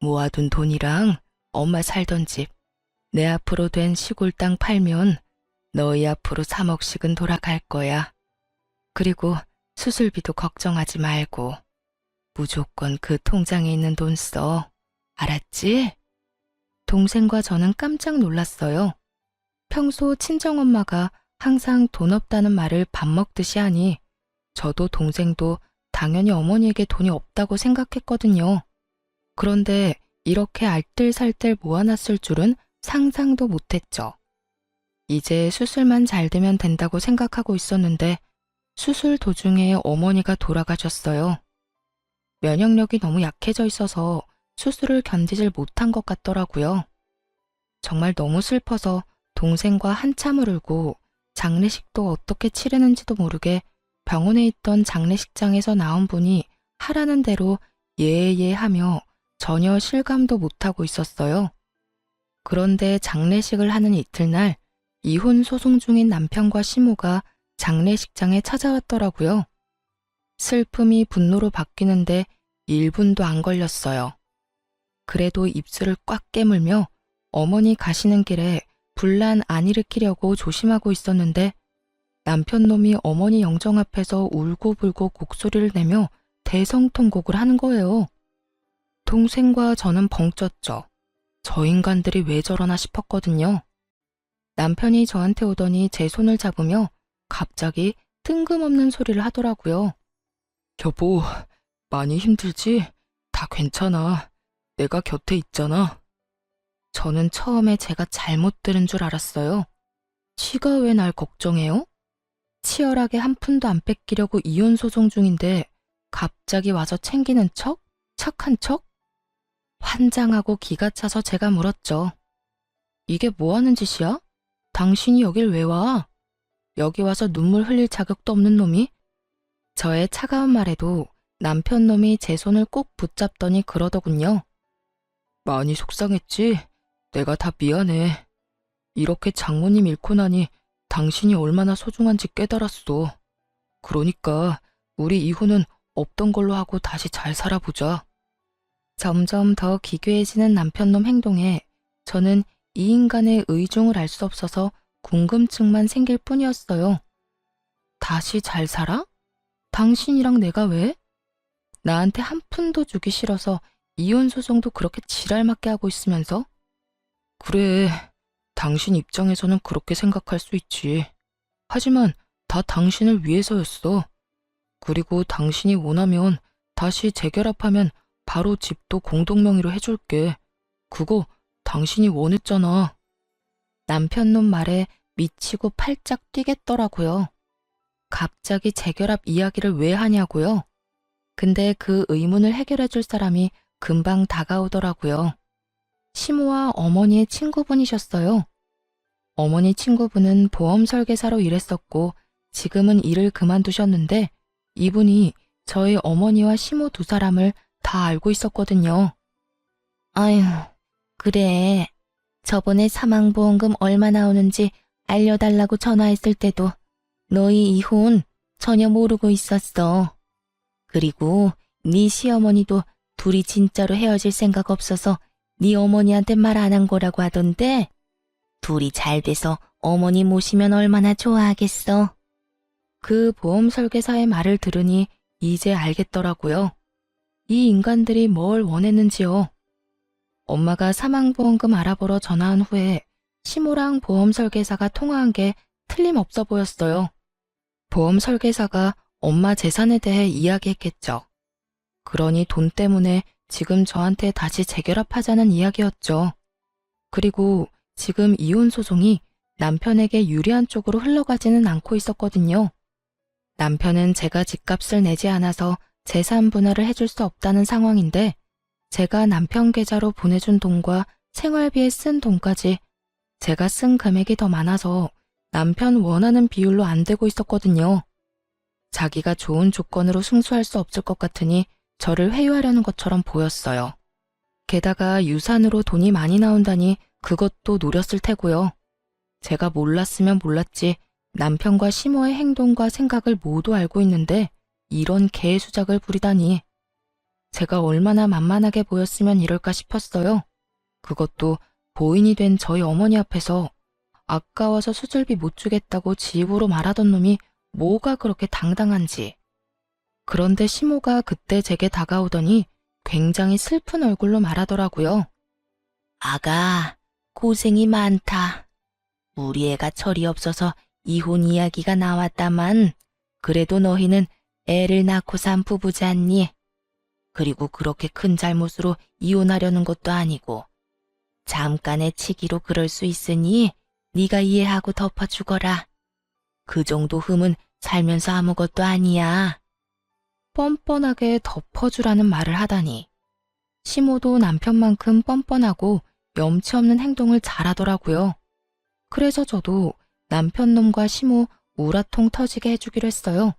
모아둔 돈이랑 엄마 살던 집, 내 앞으로 된 시골 땅 팔면 너희 앞으로 3억씩은 돌아갈 거야. 그리고 수술비도 걱정하지 말고 무조건 그 통장에 있는 돈 써. 알았지? 동생과 저는 깜짝 놀랐어요. 평소 친정엄마가 항상 돈 없다는 말을 밥 먹듯이 하니 저도 동생도 당연히 어머니에게 돈이 없다고 생각했거든요. 그런데 이렇게 알뜰살뜰 모아놨을 줄은 상상도 못했죠. 이제 수술만 잘 되면 된다고 생각하고 있었는데 수술 도중에 어머니가 돌아가셨어요. 면역력이 너무 약해져 있어서 수술을 견디질 못한 것 같더라고요. 정말 너무 슬퍼서 동생과 한참을 울고 장례식도 어떻게 치르는지도 모르게 병원에 있던 장례식장에서 나온 분이 하라는 대로 예예 하며 전혀 실감도 못하고 있었어요. 그런데 장례식을 하는 이틀날 이혼 소송 중인 남편과 시모가 장례식장에 찾아왔더라고요. 슬픔이 분노로 바뀌는데 1분도 안 걸렸어요. 그래도 입술을 꽉 깨물며 어머니 가시는 길에 분란 안 일으키려고 조심하고 있었는데 남편 놈이 어머니 영정 앞에서 울고불고 곡소리를 내며 대성통곡을 하는 거예요. 동생과 저는 벙쪘죠. 저 인간들이 왜 저러나 싶었거든요. 남편이 저한테 오더니 제 손을 잡으며 갑자기 뜬금없는 소리를 하더라고요. 여보, 많이 힘들지? 다 괜찮아. 내가 곁에 있잖아. 저는 처음에 제가 잘못 들은 줄 알았어요. 지가 왜 날 걱정해요? 치열하게 한 푼도 안 뺏기려고 이혼 소송 중인데 갑자기 와서 챙기는 척? 착한 척? 환장하고 기가 차서 제가 물었죠. 이게 뭐 하는 짓이야? 당신이 여길 왜 와? 여기 와서 눈물 흘릴 자격도 없는 놈이? 저의 차가운 말에도 남편 놈이 제 손을 꼭 붙잡더니 그러더군요. 많이 속상했지? 내가 다 미안해. 이렇게 장모님 잃고 나니 당신이 얼마나 소중한지 깨달았어. 그러니까 우리 이혼은 없던 걸로 하고 다시 잘 살아보자. 점점 더 기괴해지는 남편놈 행동에 저는 이 인간의 의중을 알 수 없어서 궁금증만 생길 뿐이었어요. 다시 잘 살아? 당신이랑 내가 왜? 나한테 한 푼도 주기 싫어서 이혼 소송도 그렇게 지랄맞게 하고 있으면서? 그래, 당신 입장에서는 그렇게 생각할 수 있지. 하지만 다 당신을 위해서였어. 그리고 당신이 원하면 다시 재결합하면 바로 집도 공동명의로 해줄게. 그거 당신이 원했잖아. 남편 놈 말에 미치고 팔짝 뛰겠더라고요. 갑자기 재결합 이야기를 왜 하냐고요? 근데 그 의문을 해결해 줄 사람이 금방 다가오더라고요. 시모와 어머니의 친구분이셨어요. 어머니 친구분은 보험 설계사로 일했었고 지금은 일을 그만두셨는데 이분이 저희 어머니와 시모 두 사람을 다 알고 있었거든요. 아휴, 그래. 저번에 사망보험금 얼마 나오는지 알려달라고 전화했을 때도 너희 이혼 전혀 모르고 있었어. 그리고 네 시어머니도 둘이 진짜로 헤어질 생각 없어서 네 어머니한테 말 안 한 거라고 하던데 둘이 잘 돼서 어머니 모시면 얼마나 좋아하겠어. 그 보험 설계사의 말을 들으니 이제 알겠더라고요. 이 인간들이 뭘 원했는지요. 엄마가 사망보험금 알아보러 전화한 후에 시모랑 보험 설계사가 통화한 게 틀림없어 보였어요. 보험 설계사가 엄마 재산에 대해 이야기했겠죠. 그러니 돈 때문에 지금 저한테 다시 재결합하자는 이야기였죠. 그리고 지금 이혼 소송이 남편에게 유리한 쪽으로 흘러가지는 않고 있었거든요. 남편은 제가 집값을 내지 않아서 재산 분할을 해줄 수 없다는 상황인데 제가 남편 계좌로 보내준 돈과 생활비에 쓴 돈까지 제가 쓴 금액이 더 많아서 남편 원하는 비율로 안 되고 있었거든요. 자기가 좋은 조건으로 승수할 수 없을 것 같으니 저를 회유하려는 것처럼 보였어요. 게다가 유산으로 돈이 많이 나온다니 그것도 노렸을 테고요. 제가 몰랐으면 몰랐지 남편과 시모의 행동과 생각을 모두 알고 있는데 이런 개수작을 부리다니. 제가 얼마나 만만하게 보였으면 이럴까 싶었어요. 그것도 보인이 된 저희 어머니 앞에서 아까워서 수술비 못 주겠다고 지입으로 말하던 놈이 뭐가 그렇게 당당한지. 그런데 시모가 그때 제게 다가오더니 굉장히 슬픈 얼굴로 말하더라고요. 아가, 고생이 많다. 우리 애가 철이 없어서 이혼 이야기가 나왔다만 그래도 너희는 애를 낳고 산 부부잖니. 그리고 그렇게 큰 잘못으로 이혼하려는 것도 아니고 잠깐의 치기로 그럴 수 있으니 네가 이해하고 덮어주거라. 그 정도 흠은 살면서 아무것도 아니야. 뻔뻔하게 덮어주라는 말을 하다니. 시모도 남편만큼 뻔뻔하고 염치 없는 행동을 잘하더라고요. 그래서 저도 남편 놈과 시모 우라통 터지게 해주기로 했어요.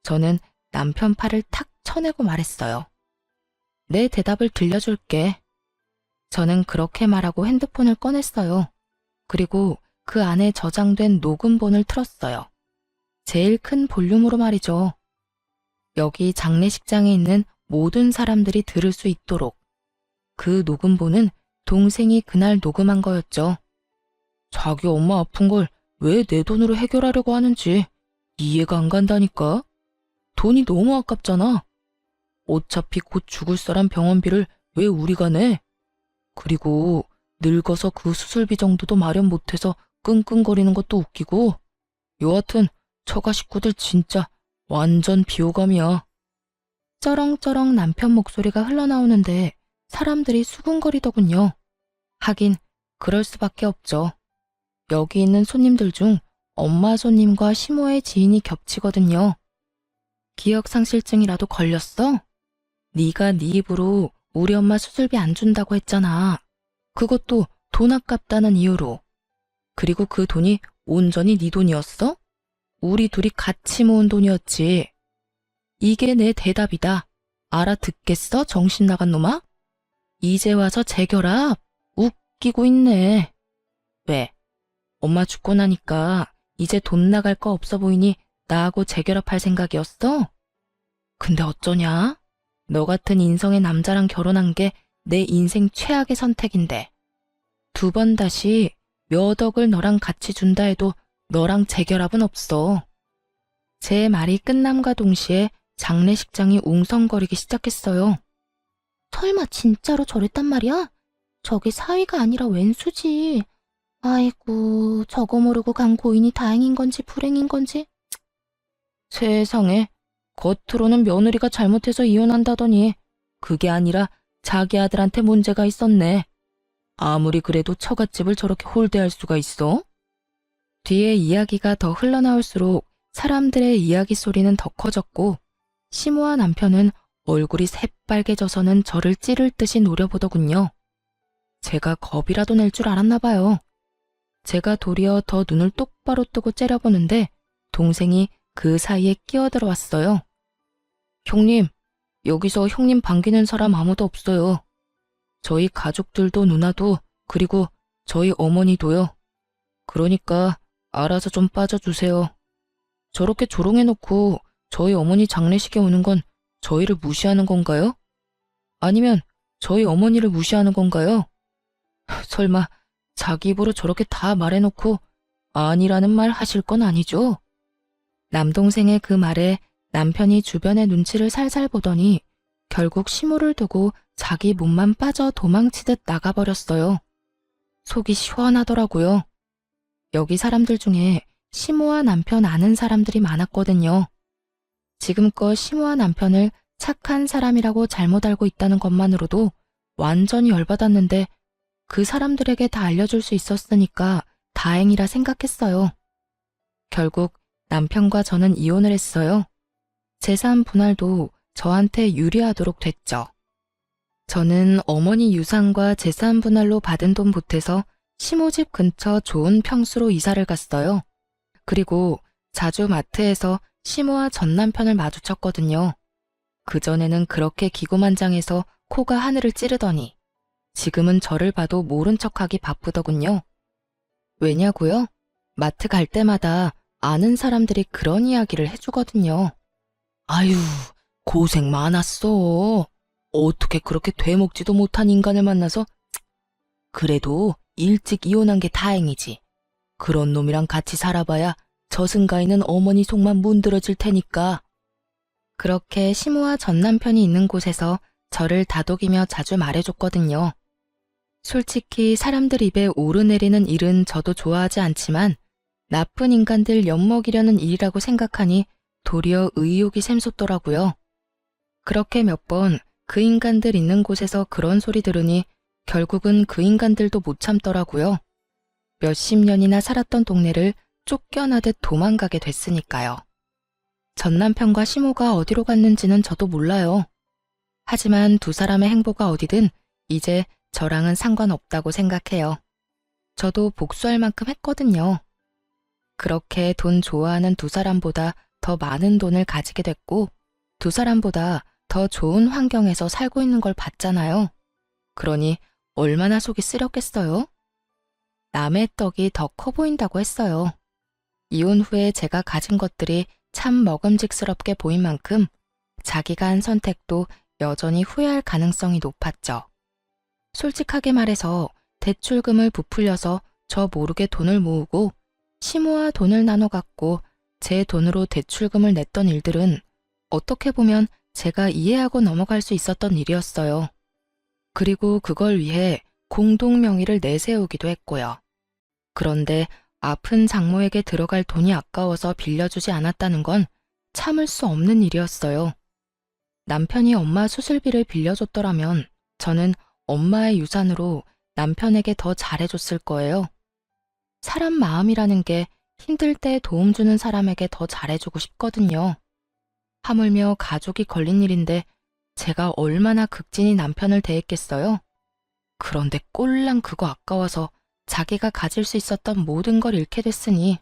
저는 남편 팔을 탁 쳐내고 말했어요. 내 대답을 들려줄게. 저는 그렇게 말하고 핸드폰을 꺼냈어요. 그리고 그 안에 저장된 녹음본을 틀었어요. 제일 큰 볼륨으로 말이죠. 여기 장례식장에 있는 모든 사람들이 들을 수 있도록. 그 녹음본은 동생이 그날 녹음한 거였죠. 자기 엄마 아픈 걸 왜 내 돈으로 해결하려고 하는지 이해가 안 간다니까. 돈이 너무 아깝잖아. 어차피 곧 죽을 사람 병원비를 왜 우리가 내? 그리고 늙어서 그 수술비 정도도 마련 못해서 끙끙거리는 것도 웃기고. 여하튼 처가 식구들 진짜 완전 비호감이야. 쩌렁쩌렁 남편 목소리가 흘러나오는데 사람들이 수군거리더군요. 하긴 그럴 수밖에 없죠. 여기 있는 손님들 중 엄마 손님과 시모의 지인이 겹치거든요. 기억상실증이라도 걸렸어? 네가 네 입으로 우리 엄마 수술비 안 준다고 했잖아. 그것도 돈 아깝다는 이유로. 그리고 그 돈이 온전히 네 돈이었어? 우리 둘이 같이 모은 돈이었지. 이게 내 대답이다. 알아듣겠어, 정신 나간 놈아? 이제 와서 재결합? 웃기고 있네. 왜? 엄마 죽고 나니까 이제 돈 나갈 거 없어 보이니 나하고 재결합할 생각이었어? 근데 어쩌냐? 너 같은 인성의 남자랑 결혼한 게 내 인생 최악의 선택인데. 두 번 다시 몇 억을 너랑 같이 준다 해도 너랑 재결합은 없어. 제 말이 끝남과 동시에 장례식장이 웅성거리기 시작했어요. 설마 진짜로 저랬단 말이야? 저게 사위가 아니라 웬수지. 아이고, 저거 모르고 간 고인이 다행인 건지 불행인 건지. 세상에, 겉으로는 며느리가 잘못해서 이혼한다더니 그게 아니라 자기 아들한테 문제가 있었네. 아무리 그래도 처갓집을 저렇게 홀대할 수가 있어? 뒤에 이야기가 더 흘러나올수록 사람들의 이야기 소리는 더 커졌고 시모와 남편은 얼굴이 새빨개져서는 저를 찌를 듯이 노려보더군요. 제가 겁이라도 낼 줄 알았나 봐요. 제가 도리어 더 눈을 똑바로 뜨고 째려보는데 동생이 그 사이에 끼어들어왔어요. 형님, 여기서 형님 반기는 사람 아무도 없어요. 저희 가족들도 누나도 그리고 저희 어머니도요. 그러니까 알아서 좀 빠져주세요. 저렇게 조롱해놓고 저희 어머니 장례식에 오는 건 저희를 무시하는 건가요? 아니면 저희 어머니를 무시하는 건가요? 설마 자기 입으로 저렇게 다 말해놓고 아니라는 말 하실 건 아니죠? 남동생의 그 말에 남편이 주변의 눈치를 살살 보더니 결국 시모를 두고 자기 몸만 빠져 도망치듯 나가버렸어요. 속이 시원하더라고요. 여기 사람들 중에 시모와 남편 아는 사람들이 많았거든요. 지금껏 시모와 남편을 착한 사람이라고 잘못 알고 있다는 것만으로도 완전히 열받았는데 그 사람들에게 다 알려줄 수 있었으니까 다행이라 생각했어요. 결국 남편과 저는 이혼을 했어요. 재산 분할도 저한테 유리하도록 됐죠. 저는 어머니 유산과 재산 분할로 받은 돈 보태서 시모집 근처 좋은 평수로 이사를 갔어요. 그리고 자주 마트에서 시모와 전 남편을 마주쳤거든요. 그전에는 그렇게 기고만장해서 코가 하늘을 찌르더니 지금은 저를 봐도 모른 척하기 바쁘더군요. 왜냐고요? 마트 갈 때마다 아는 사람들이 그런 이야기를 해주거든요. 아유, 고생 많았어. 어떻게 그렇게 되먹지도 못한 인간을 만나서. 그래도 일찍 이혼한 게 다행이지. 그런 놈이랑 같이 살아봐야 저승가에는 어머니 속만 문드러질 테니까. 그렇게 시모와 전 남편이 있는 곳에서 저를 다독이며 자주 말해줬거든요. 솔직히 사람들 입에 오르내리는 일은 저도 좋아하지 않지만 나쁜 인간들 엿먹이려는 일이라고 생각하니 도리어 의욕이 샘솟더라고요. 그렇게 몇 번 그 인간들 있는 곳에서 그런 소리 들으니 결국은 그 인간들도 못 참더라고요. 몇십 년이나 살았던 동네를 쫓겨나듯 도망가게 됐으니까요. 전 남편과 시모가 어디로 갔는지는 저도 몰라요. 하지만 두 사람의 행보가 어디든 이제 저랑은 상관없다고 생각해요. 저도 복수할 만큼 했거든요. 그렇게 돈 좋아하는 두 사람보다 더 많은 돈을 가지게 됐고 두 사람보다 더 좋은 환경에서 살고 있는 걸 봤잖아요. 그러니 얼마나 속이 쓰렸겠어요? 남의 떡이 더 커 보인다고 했어요. 이혼 후에 제가 가진 것들이 참 먹음직스럽게 보인 만큼 자기가 한 선택도 여전히 후회할 가능성이 높았죠. 솔직하게 말해서 대출금을 부풀려서 저 모르게 돈을 모으고 시모와 돈을 나눠 갖고 제 돈으로 대출금을 냈던 일들은 어떻게 보면 제가 이해하고 넘어갈 수 있었던 일이었어요. 그리고 그걸 위해 공동 명의를 내세우기도 했고요. 그런데 아픈 장모에게 들어갈 돈이 아까워서 빌려주지 않았다는 건 참을 수 없는 일이었어요. 남편이 엄마 수술비를 빌려줬더라면 저는 엄마의 유산으로 남편에게 더 잘해줬을 거예요. 사람 마음이라는 게 힘들 때 도움 주는 사람에게 더 잘해주고 싶거든요. 하물며 가족이 걸린 일인데 제가 얼마나 극진히 남편을 대했겠어요? 그런데 꼴랑 그거 아까워서 자기가 가질 수 있었던 모든 걸 잃게 됐으니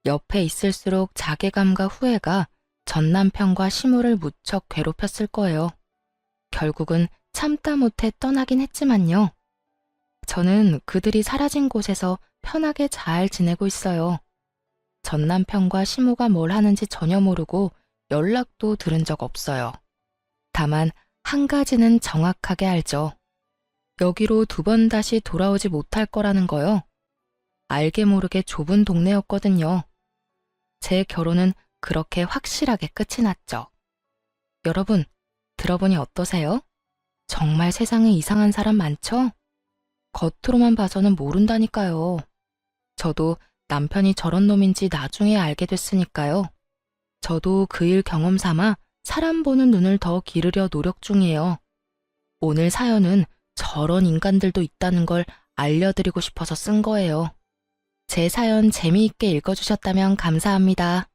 옆에 있을수록 자괴감과 후회가 전 남편과 시모를 무척 괴롭혔을 거예요. 결국은 참다 못해 떠나긴 했지만요. 저는 그들이 사라진 곳에서 편하게 잘 지내고 있어요. 전 남편과 시모가 뭘 하는지 전혀 모르고 연락도 들은 적 없어요. 다만 한 가지는 정확하게 알죠. 여기로 두 번 다시 돌아오지 못할 거라는 거요. 알게 모르게 좁은 동네였거든요. 제 결혼은 그렇게 확실하게 끝이 났죠. 여러분, 들어보니 어떠세요? 정말 세상에 이상한 사람 많죠? 겉으로만 봐서는 모른다니까요. 저도 남편이 저런 놈인지 나중에 알게 됐으니까요. 저도 그 일 경험 삼아 사람 보는 눈을 더 기르려 노력 중이에요. 오늘 사연은 저런 인간들도 있다는 걸 알려드리고 싶어서 쓴 거예요. 제 사연 재미있게 읽어주셨다면 감사합니다.